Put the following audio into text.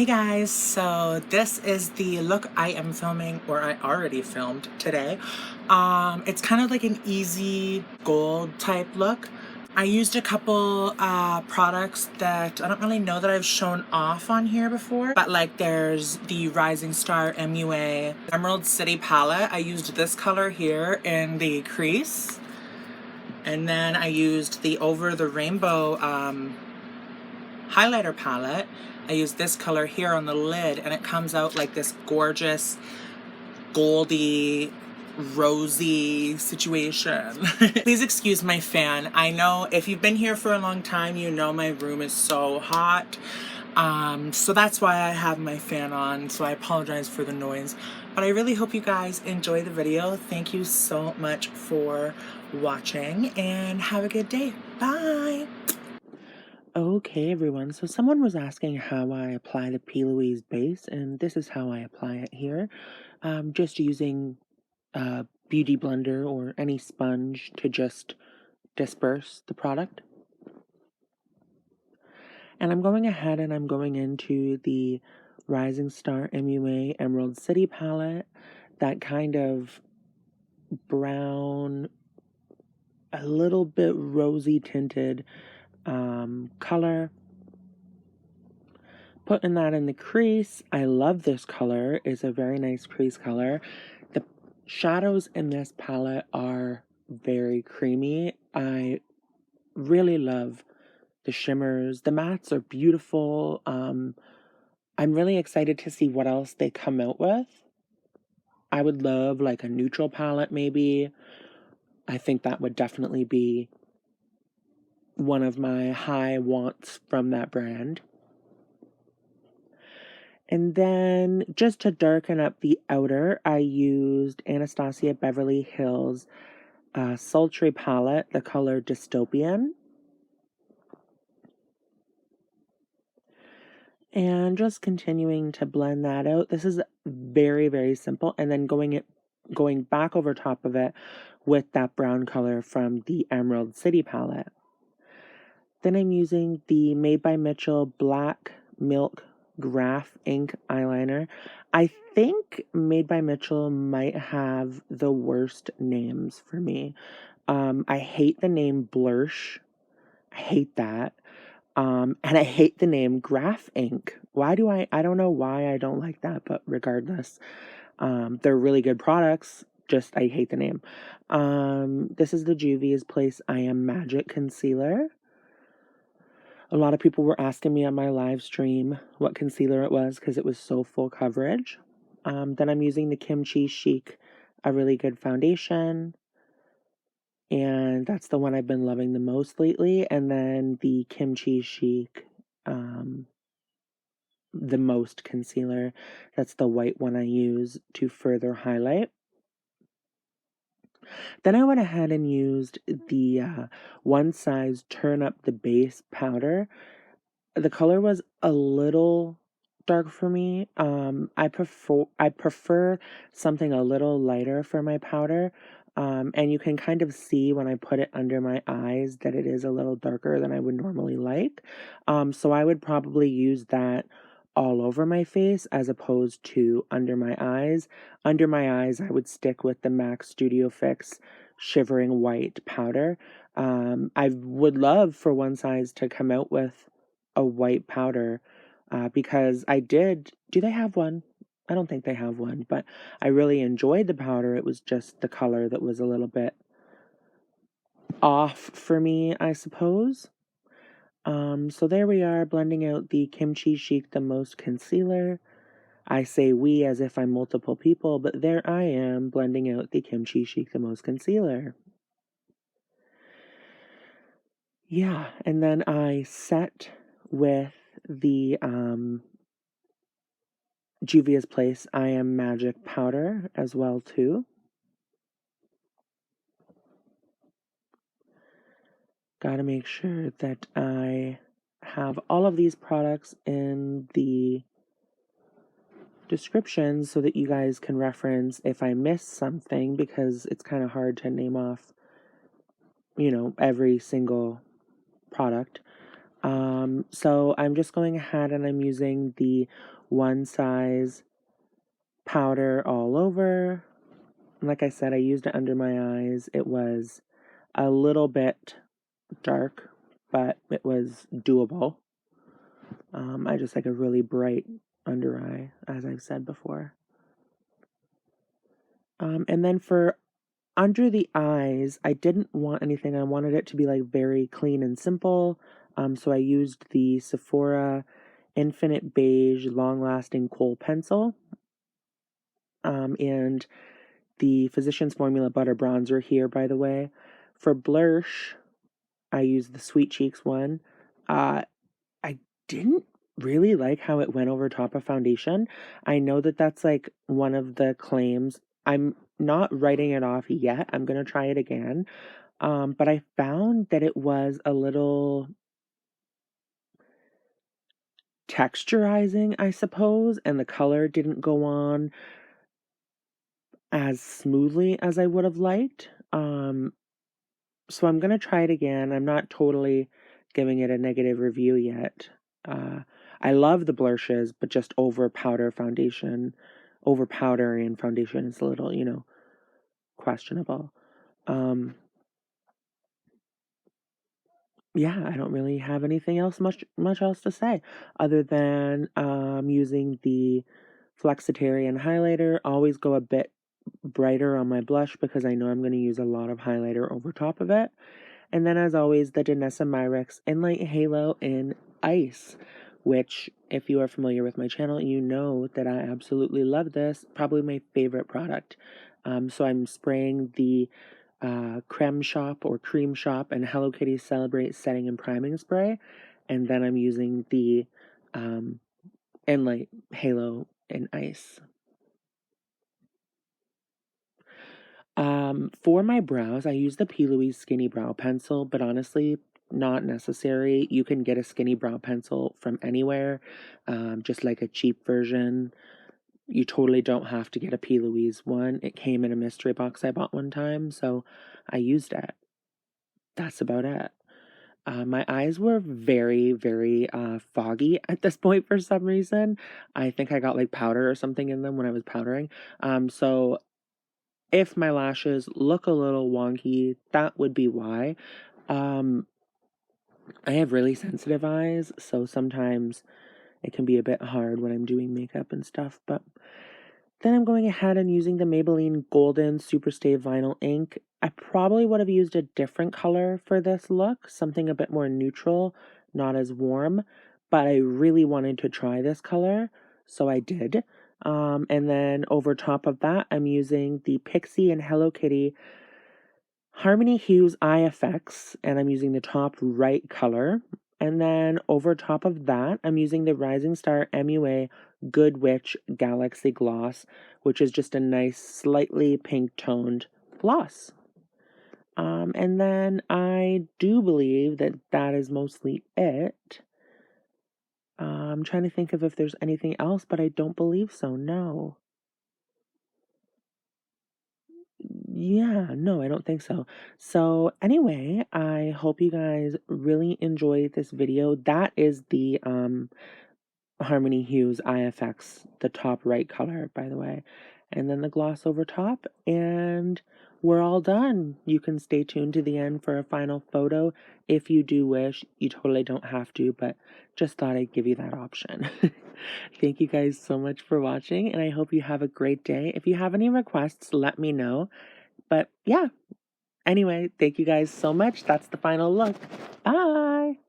Hey guys, so this is the look I am filming, or I already filmed today. It's kind of like an easy gold type look. I used a couple products that I don't really know that I've shown off on here before, but like there's the Rising Star MUA Emerald City palette. I used this color here in the crease, and then I used the Over the Rainbow highlighter palette. I use this color here on the lid, and it comes out like this gorgeous goldy rosy situation. Please excuse my fan. I know if you've been here for a long time, you know my room is so hot. So that's why I have my fan on, so I apologize for the noise. But I really hope you guys enjoy the video. Thank you so much for watching, and have a good day. Bye! Okay, everyone, so someone was asking how I apply the Louise Base, and this is how I apply it here. Just using a beauty blender or any sponge to just disperse the product. And I'm going ahead and I'm going into the Rising Star MUA Emerald City palette, that kind of brown, a little bit rosy tinted color. Putting that in the crease. I love this color. It's a very nice crease color. The shadows in this palette are very creamy. I really love the shimmers. The mattes are beautiful. I'm really excited to see what else they come out with. I would love like a neutral palette maybe. I think that would definitely be one of my high wants from that brand. And then just to darken up the outer, I used Anastasia Beverly Hills Sultry palette, the color Dystopian. And just continuing to blend that out. This is very, very simple. And then going back over top of it with that brown color from the Emerald City palette. Then I'm using the Made by Mitchell Black Milk Graph ink eyeliner. I think Made by Mitchell might have the worst names for me. I hate the name Blursh. I hate that. And I hate the name Graph ink. I don't know why I don't like that, but regardless, they're really good products. Just, I hate the name. This is the Juvia's Place I Am Magic Concealer. A lot of people were asking me on my live stream what concealer it was because it was so full coverage. Then I'm using the Kimchi Chic, a really good foundation. And that's the one I've been loving the most lately. And then the Kimchi Chic, the most concealer. That's the white one I use to further highlight. Then I went ahead and used the One Size Turn Up the Base powder. The color was a little dark for me. I prefer something a little lighter for my powder. And you can kind of see when I put it under my eyes that it is a little darker than I would normally like. So I would probably use that all over my face as opposed to under my eyes. Under my eyes, I would stick with the MAC Studio Fix Shivering White powder. I would love for One Size to come out with a white powder because do they have one? I don't think they have one, but I really enjoyed the powder. It was just the color that was a little bit off for me, I suppose. So there we are, blending out the Kimchi Chic the Most concealer. I say we as if I'm multiple people, but there I am blending out the Kimchi Chic the Most concealer. Yeah, and then I set with the Juvia's Place I Am Magic powder as well too. Gotta make sure that I have all of these products in the description so that you guys can reference if I miss something, because it's kind of hard to name off, every single product. So I'm just going ahead and I'm using the One Size powder all over. Like I said, I used it under my eyes. It was a little bit dark, but it was doable. I just like a really bright under eye, as I've said before. And then for under the eyes, I didn't want anything. I wanted it to be like very clean and simple. So I used the Sephora Infinite Beige Long Lasting Kohl Pencil. And the Physicians Formula Butter Bronzer here, by the way. For Blursh, I used the Sweet Cheeks one. I didn't really like how it went over top of foundation. I know that that's like one of the claims. I'm not writing it off yet. I'm going to try it again. But I found that it was a little texturizing, I suppose, and the color didn't go on as smoothly as I would have liked. So I'm going to try it again. I'm not totally giving it a negative review yet. I love the blushes, but just over powdering foundation is a little, questionable. Yeah, I don't really have anything else much else to say other than using the Flexetarian highlighter. Always go a bit brighter on my blush because I know I'm going to use a lot of highlighter over top of it. And then, as always, the Danessa Myricks Enlight Halo in Ice, which, if you are familiar with my channel, you know that I absolutely love this. Probably my favorite product. So I'm spraying the Creme Shop or Cream Shop and Hello Kitty Celebrate Setting and Priming Spray. And then I'm using the Enlight Halo in Ice. For my brows, I use the P. Louise Skinny Brow Pencil, but honestly, not necessary. You can get a skinny brow pencil from anywhere, just like a cheap version. You totally don't have to get a P. Louise one. It came in a mystery box I bought one time, so I used it. That's about it. My eyes were very, very foggy at this point for some reason. I think I got like powder or something in them when I was powdering. So if my lashes look a little wonky, that would be why. I have really sensitive eyes, so sometimes it can be a bit hard when I'm doing makeup and stuff, but then I'm going ahead and using the Maybelline Golden Superstay Vinyl Ink. I probably would have used a different color for this look, something a bit more neutral, not as warm, but I really wanted to try this color, so I did. And then over top of that, I'm using the Pixi and Hello Kitty Harmony Hues Eye Effects, and I'm using the top right color. And then over top of that, I'm using the Rising Star MUA Good Witch Galaxy Gloss, which is just a nice, slightly pink-toned gloss. And then I do believe that that is mostly it. I'm trying to think of if there's anything else, but I don't believe so, no. Yeah, no, I don't think so. So anyway, I hope you guys really enjoyed this video. That is the Harmony Hues IFX, the top right color, by the way. And then the gloss over top, and we're all done. You can stay tuned to the end for a final photo if you do wish. You totally don't have to, but just thought I'd give you that option. Thank you guys so much for watching, and I hope you have a great day. If you have any requests, let me know. But yeah, anyway, thank you guys so much. That's the final look. Bye!